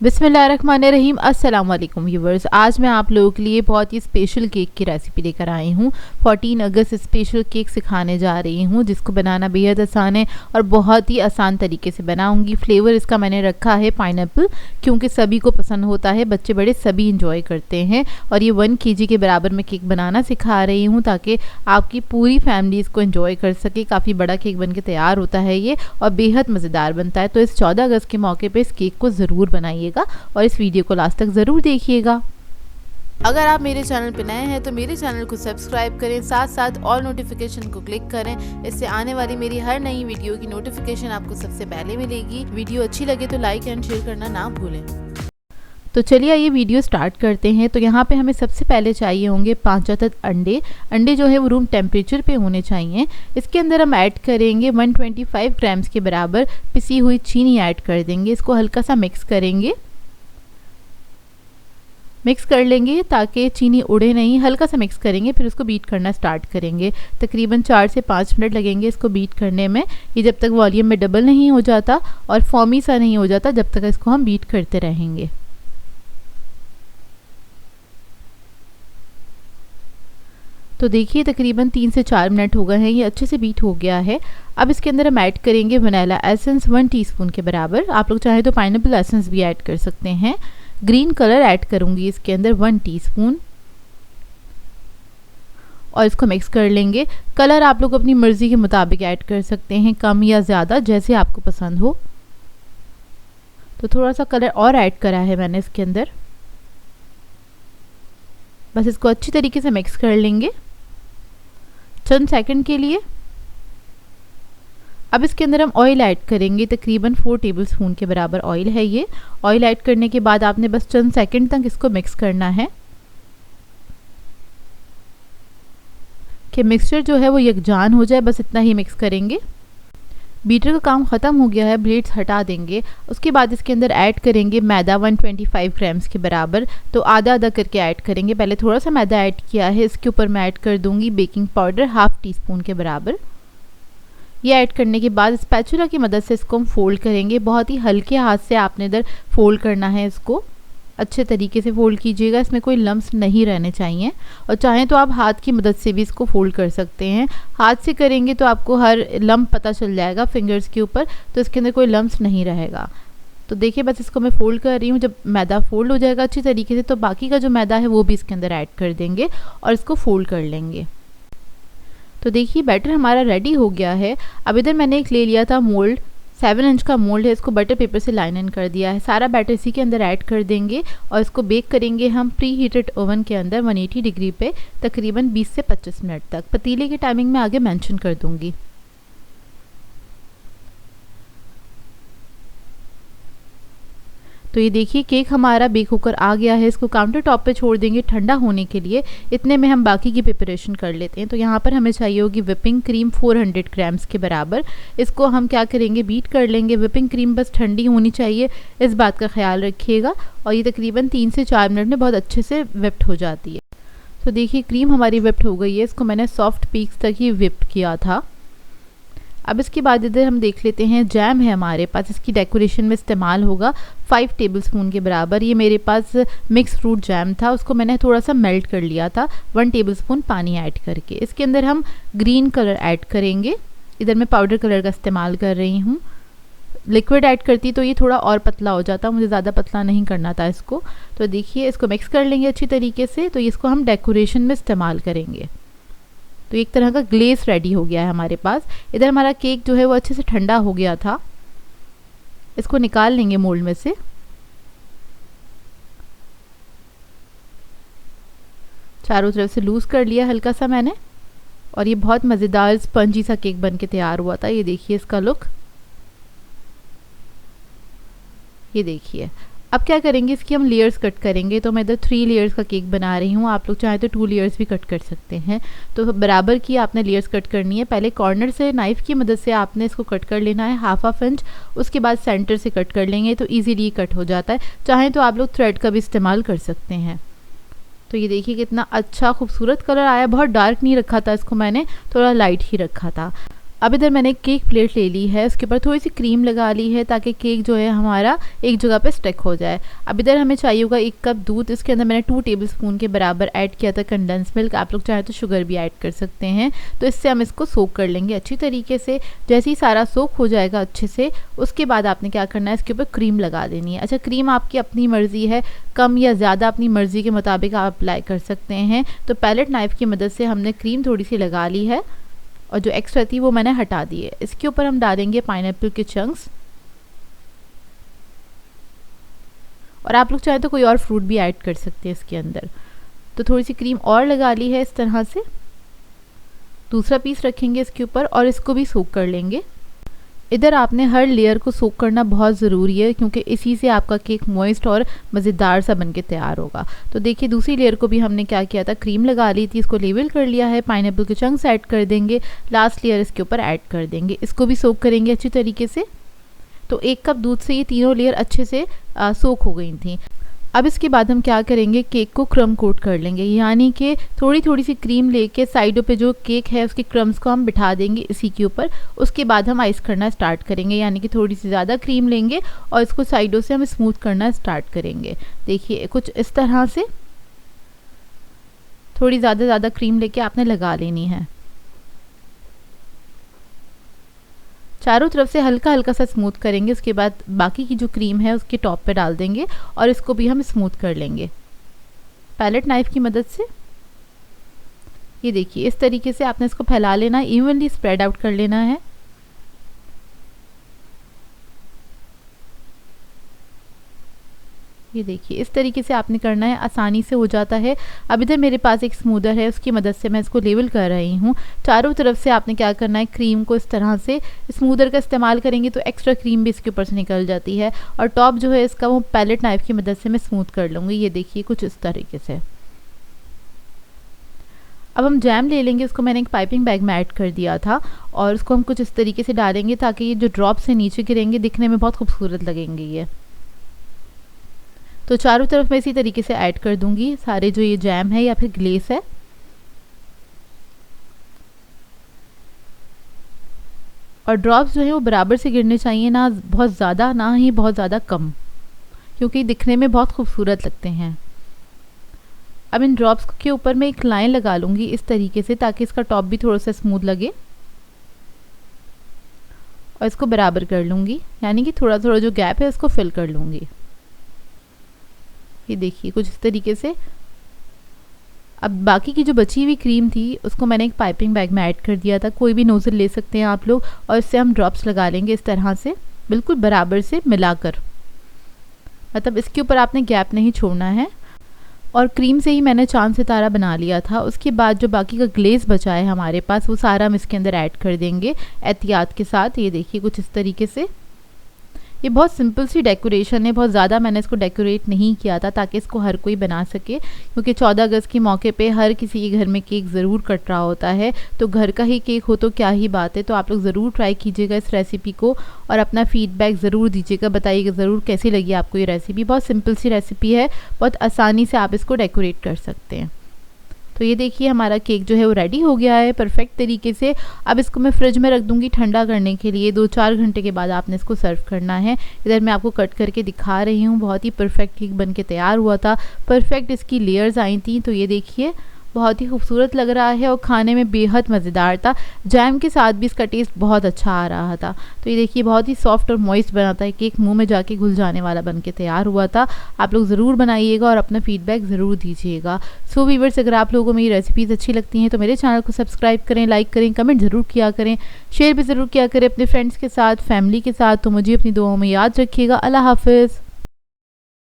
बिस्मिल्लाहिर्रहमानिर्रहीम। अस्सलाम वालेकुम व्यूवर्स, आज मैं आप लोगों के लिए बहुत ही स्पेशल केक की रेसिपी लेकर आई हूँ। 14 अगस्त स्पेशल केक सिखाने जा रही हूँ, जिसको बनाना बेहद आसान है और बहुत ही आसान तरीके से बनाऊंगी। फ्लेवर इसका मैंने रखा है पाइनएप्पल, क्योंकि सभी को पसंद होता है, बच्चे बड़े सभी इंजॉय करते हैं। और ये 1 kg के बराबर मैं केक बनाना सिखा रही हूँ ताकि आपकी पूरी फैमिली इसको इंजॉय कर सके। काफ़ी बड़ा केक बन के तैयार होता है ये और बेहद मज़ेदार बनता है। तो इस 14 अगस्त के मौके पर इस केक को ज़रूर बनाइए और इस वीडियो को लास्ट तक ज़रूर देखिएगा। अगर आप मेरे चैनल पर नए हैं तो मेरे चैनल को सब्सक्राइब करें, साथ साथ ऑल नोटिफिकेशन को क्लिक करें। इससे आने वाली मेरी हर नई वीडियो की नोटिफिकेशन आपको सबसे पहले मिलेगी। वीडियो अच्छी लगे तो लाइक एंड शेयर करना ना भूलें। तो चलिए ये वीडियो स्टार्ट करते हैं। तो यहाँ पे हमें सबसे पहले चाहिए होंगे 5 अदद अंडे। अंडे जो है वो रूम टेम्परेचर पे होने चाहिए। इसके अंदर हम ऐड करेंगे 125 ग्राम्स के बराबर पिसी हुई चीनी ऐड कर देंगे। इसको हल्का सा मिक्स करेंगे, मिक्स कर लेंगे ताकि चीनी उड़े नहीं। हल्का सा मिक्स करेंगे, फिर उसको बीट करना स्टार्ट करेंगे। तकरीबन 4 से 5 मिनट लगेंगे इसको बीट करने में। ये जब तक वॉल्यूम में डबल नहीं हो जाता और फॉर्मी सा नहीं हो जाता, जब तक इसको हम बीट करते रहेंगे। तो देखिए तकरीबन 3 से 4 मिनट हो गए हैं, ये अच्छे से बीट हो गया है। अब इसके अंदर हम ऐड करेंगे वनीला एसेंस 1 टीस्पून के बराबर। आप लोग चाहें तो पाइनएप्पल एसेंस भी ऐड कर सकते हैं। ग्रीन कलर ऐड करूंगी इसके अंदर 1 टीस्पून और इसको मिक्स कर लेंगे। कलर आप लोग अपनी मर्जी के मुताबिक ऐड कर सकते हैं, कम या ज़्यादा जैसे आपको पसंद हो। तो थोड़ा सा कलर और ऐड करा है मैंने इसके अंदर। बस इसको अच्छी तरीके से मिक्स कर लेंगे चंद सेकंड के लिए। अब इसके अंदर हम ऑयल ऐड करेंगे, तकरीबन 4 टेबलस्पून के बराबर ऑयल है ये। ऑयल ऐड करने के बाद आपने बस चंद सेकंड तक इसको मिक्स करना है कि मिक्सचर जो है वो यकजान हो जाए। बस इतना ही मिक्स करेंगे। बीटर का काम ख़त्म हो गया है, ब्लेड्स हटा देंगे। उसके बाद इसके अंदर ऐड करेंगे मैदा 125 ग्राम्स के बराबर। तो आधा आधा करके ऐड करेंगे। पहले थोड़ा सा मैदा ऐड किया है, इसके ऊपर मैं ऐड कर दूंगी बेकिंग पाउडर 1/2 टीस्पून के बराबर। ये ऐड करने के बाद स्पैचुला की मदद से इसको हम फोल्ड करेंगे। बहुत ही हल्के हाथ से आपने इधर फोल्ड करना है, इसको अच्छे तरीके से फोल्ड कीजिएगा। इसमें कोई लम्स नहीं रहने चाहिए। और चाहें तो आप हाथ की मदद से भी इसको फोल्ड कर सकते हैं। हाथ से करेंगे तो आपको हर लम्प पता चल जाएगा फिंगर्स के ऊपर, तो इसके अंदर कोई लम्स नहीं रहेगा। तो देखिए बस इसको मैं फोल्ड कर रही हूँ। जब मैदा फोल्ड हो जाएगा अच्छी तरीके से, तो बाकी का जो मैदा है वो भी इसके अंदर ऐड कर देंगे और इसको फोल्ड कर लेंगे। तो देखिए बैटर हमारा रेडी हो गया है। अब इधर मैंने एक ले लिया था मोल्ड, 7 इंच का मोल्ड है। इसको बटर पेपर से लाइन इन कर दिया है। सारा बैटर इसी के अंदर ऐड कर देंगे और इसको बेक करेंगे हम प्री हीटेड ओवन के अंदर 180 डिग्री पे तकरीबन 20 से 25 मिनट तक। पतीले की टाइमिंग में आगे मेंशन कर दूंगी। तो ये देखिए केक हमारा बेक होकर आ गया है। इसको काउंटर टॉप पे छोड़ देंगे ठंडा होने के लिए। इतने में हम बाकी की प्रिपरेशन कर लेते हैं। तो यहाँ पर हमें चाहिए होगी विपिंग क्रीम 400 ग्राम्स के बराबर। इसको हम क्या करेंगे, बीट कर लेंगे। विपिंग क्रीम बस ठंडी होनी चाहिए, इस बात का ख्याल रखिएगा। और ये तकरीबन 3 से 4 मिनट में बहुत अच्छे से विप्ड हो जाती है। तो देखिए क्रीम हमारी विप्ड हो गई है। इसको मैंने सॉफ्ट पीक्स तक ही विप्ड किया था। अब इसके बाद इधर हम देख लेते हैं जैम है हमारे पास। इसकी डेकोरेशन में इस्तेमाल होगा 5 टेबलस्पून के बराबर। ये मेरे पास मिक्स फ्रूट जैम था, उसको मैंने थोड़ा सा मेल्ट कर लिया था 1 टेबलस्पून पानी ऐड करके। इसके अंदर हम ग्रीन कलर ऐड करेंगे। इधर मैं पाउडर कलर का इस्तेमाल कर रही हूँ। लिक्विड ऐड करती तो ये थोड़ा और पतला हो जाता, मुझे ज़्यादा पतला नहीं करना था इसको। तो देखिए इसको मिक्स कर लेंगे अच्छी तरीके से। तो इसको हम डेकोरेशन में इस्तेमाल करेंगे। तो एक तरह का ग्लेस रेडी हो गया है हमारे पास। इधर हमारा केक जो है वो अच्छे से ठंडा हो गया था। इसको निकाल लेंगे मोल्ड में से। चारों तरफ से लूज कर लिया हल्का सा मैंने और ये बहुत मज़ेदार स्पंजी सा केक बन के तैयार हुआ था। ये देखिए इसका लुक, ये देखिए। अब क्या करेंगे, इसकी हम लेयर्स कट करेंगे। तो मैं इधर 3 लेयर्स का केक बना रही हूँ। आप लोग चाहें तो 2 लेयर्स भी कट कर सकते हैं। तो बराबर की आपने लेयर्स कट करनी है। पहले कॉर्नर से नाइफ़ की मदद से आपने इसको कट कर लेना है 1/2 इंच। उसके बाद सेंटर से कट कर लेंगे तो ईजीली कट हो जाता है। चाहें तो आप लोग थ्रेड का भी इस्तेमाल कर सकते हैं। तो ये देखिए कितना अच्छा खूबसूरत कलर आया। बहुत डार्क नहीं रखा था इसको मैंने, थोड़ा लाइट ही रखा था। अब इधर मैंने केक प्लेट ले ली है, उसके ऊपर थोड़ी सी क्रीम लगा ली है ताकि केक जो है हमारा एक जगह पे स्टिक हो जाए। अब इधर हमें चाहिए होगा 1 कप दूध, इसके अंदर मैंने 2 टेबलस्पून के बराबर ऐड किया था कंडेंस मिल्क। आप लोग चाहे तो शुगर भी ऐड कर सकते हैं। तो इससे हम इसको सोक कर लेंगे अच्छी तरीके से। जैसे ही सारा सोक हो जाएगा अच्छे से, उसके बाद आपने क्या करना है, इसके ऊपर क्रीम लगा देनी है। अच्छा, क्रीम आपकी अपनी मर्ज़ी है, कम या ज़्यादा अपनी मर्ज़ी के मुताबिक आप अप्लाई कर सकते हैं। तो पैलेट नाइफ़ की मदद से हमने क्रीम थोड़ी सी लगा ली है और जो एक्स्ट्रा थी वो मैंने हटा दी है। इसके ऊपर हम डालेंगे पाइनएप्पल के चंक्स, और आप लोग चाहे तो कोई और फ्रूट भी ऐड कर सकते हैं इसके अंदर। तो थोड़ी सी क्रीम और लगा ली है इस तरह से। दूसरा पीस रखेंगे इसके ऊपर और इसको भी सोक कर लेंगे। इधर आपने हर लेयर को सोक करना बहुत ज़रूरी है, क्योंकि इसी से आपका केक मॉइस्ट और मज़ेदार सा बनके तैयार होगा। तो देखिए दूसरी लेयर को भी हमने क्या किया था, क्रीम लगा ली थी, इसको लेवल कर लिया है, पाइनएप्पल के चंक्स ऐड कर देंगे, लास्ट लेयर इसके ऊपर ऐड कर देंगे, इसको भी सोक करेंगे अच्छी तरीके से। तो 1 कप दूध से ये तीनों लेयर अच्छे से सोक हो गई थी। अब इसके बाद हम क्या करेंगे, केक को क्रम कोट कर लेंगे, यानी कि थोड़ी थोड़ी सी क्रीम लेके साइडों पे जो केक है उसके क्रम्स को हम बिठा देंगे इसी के ऊपर। उसके बाद हम आइस करना स्टार्ट करेंगे, यानी कि थोड़ी सी ज़्यादा क्रीम लेंगे और इसको साइडों से हम स्मूथ करना स्टार्ट करेंगे। देखिए कुछ इस तरह से थोड़ी ज़्यादा क्रीम लेके आपने लगा लेनी है। चारों तरफ से हल्का हल्का सा स्मूथ करेंगे। उसके बाद बाकी की जो क्रीम है उसके टॉप पे डाल देंगे और इसको भी हम स्मूथ कर लेंगे पैलेट नाइफ की मदद से। ये देखिए इस तरीके से आपने इसको फैला लेना है, इवनली स्प्रेड आउट कर लेना है। ये देखिए इस तरीके से आपने करना है, आसानी से हो जाता है। अब इधर मेरे पास एक स्मूदर है, उसकी मदद से मैं इसको लेवल कर रही हूँ। चारों तरफ से आपने क्या करना है, क्रीम को इस तरह से, स्मूदर का इस्तेमाल करेंगे तो एक्स्ट्रा क्रीम भी इसके ऊपर से निकल जाती है। और टॉप जो है इसका वो पैलेट नाइफ की मदद से मैं स्मूथ कर लूँगी। ये देखिए कुछ इस तरीके से। अब हम जैम ले लेंगे, उसको मैंने एक पाइपिंग बैग में ऐड कर दिया था और उसको हम कुछ इस तरीके से डालेंगे ताकि ये जो ड्रॉप से नीचे गिरेंगे दिखने में बहुत खूबसूरत लगेंगे ये। तो चारों तरफ मैं इसी तरीके से ऐड कर दूंगी सारे जो ये जैम है या फिर ग्लेस है। और ड्रॉप्स जो है वो बराबर से गिरने चाहिए, ना बहुत ज़्यादा ना ही बहुत ज़्यादा कम, क्योंकि दिखने में बहुत खूबसूरत लगते हैं। अब इन ड्रॉप्स के ऊपर मैं एक लाइन लगा लूँगी इस तरीके से ताकि इसका टॉप भी थोड़ा सा स्मूथ लगे और इसको बराबर कर लूँगी, यानी कि थोड़ा थोड़ा जो गैप है उसको फिल कर लूँगी। ये देखिए कुछ इस तरीके से। अब बाकी की जो बची हुई क्रीम थी उसको मैंने एक पाइपिंग बैग में ऐड कर दिया था, कोई भी नोज़ल ले सकते हैं आप लोग, और इससे हम ड्रॉप्स लगा लेंगे इस तरह से बिल्कुल बराबर से मिलाकर, मतलब इसके ऊपर आपने गैप नहीं छोड़ना है। और क्रीम से ही मैंने चांद सितारा बना लिया था। उसके बाद जो बाकी का ग्लेज बचा है हमारे पास वो सारा हम इसके अंदर ऐड कर देंगे एहतियात के साथ। ये देखिए कुछ इस तरीके से। ये बहुत सिंपल सी डेकोरेशन है, बहुत ज़्यादा मैंने इसको डेकोरेट नहीं किया था ताकि इसको हर कोई बना सके, क्योंकि 14 अगस्त के मौके पे हर किसी के घर में केक ज़रूर कट रहा होता है। तो घर का ही केक हो तो क्या ही बात है। तो आप लोग ज़रूर ट्राई कीजिएगा इस रेसिपी को और अपना फीडबैक ज़रूर दीजिएगा, बताइएगा ज़रूर कैसी लगी आपको ये रेसिपी। बहुत सिंपल सी रेसिपी है, बहुत आसानी से आप इसको डेकोरेट कर सकते हैं। तो ये देखिए हमारा केक जो है वो रेडी हो गया है परफेक्ट तरीके से। अब इसको मैं फ्रिज में रख दूंगी ठंडा करने के लिए। 2-4 घंटे के बाद आपने इसको सर्व करना है। इधर मैं आपको कट करके दिखा रही हूँ, बहुत ही परफेक्ट केक बन के तैयार हुआ था, परफेक्ट इसकी लेयर्स आई थी। तो ये देखिए बहुत ही खूबसूरत लग रहा है और खाने में बेहद मज़ेदार था। जैम के साथ भी इसका टेस्ट बहुत अच्छा आ रहा था। तो ये देखिए बहुत ही सॉफ्ट और मॉइस्ट बना था केक, मुंह में जाके घुल जाने वाला बन के तैयार हुआ था। आप लोग ज़रूर बनाइएगा और अपना फीडबैक ज़रूर दीजिएगा। सो वीवर्स, अगर आप लोगों को मेरी रेसिपीज़ अच्छी लगती हैं तो मेरे चैनल को सब्सक्राइब करें, लाइक करें, कमेंट ज़रूर किया करें, शेयर भी ज़रूर किया करें अपने फ्रेंड्स के साथ, फैमिली के साथ। तो मुझे अपनी दुआओं में याद रखिएगा। अल्लाह हाफ़िज़।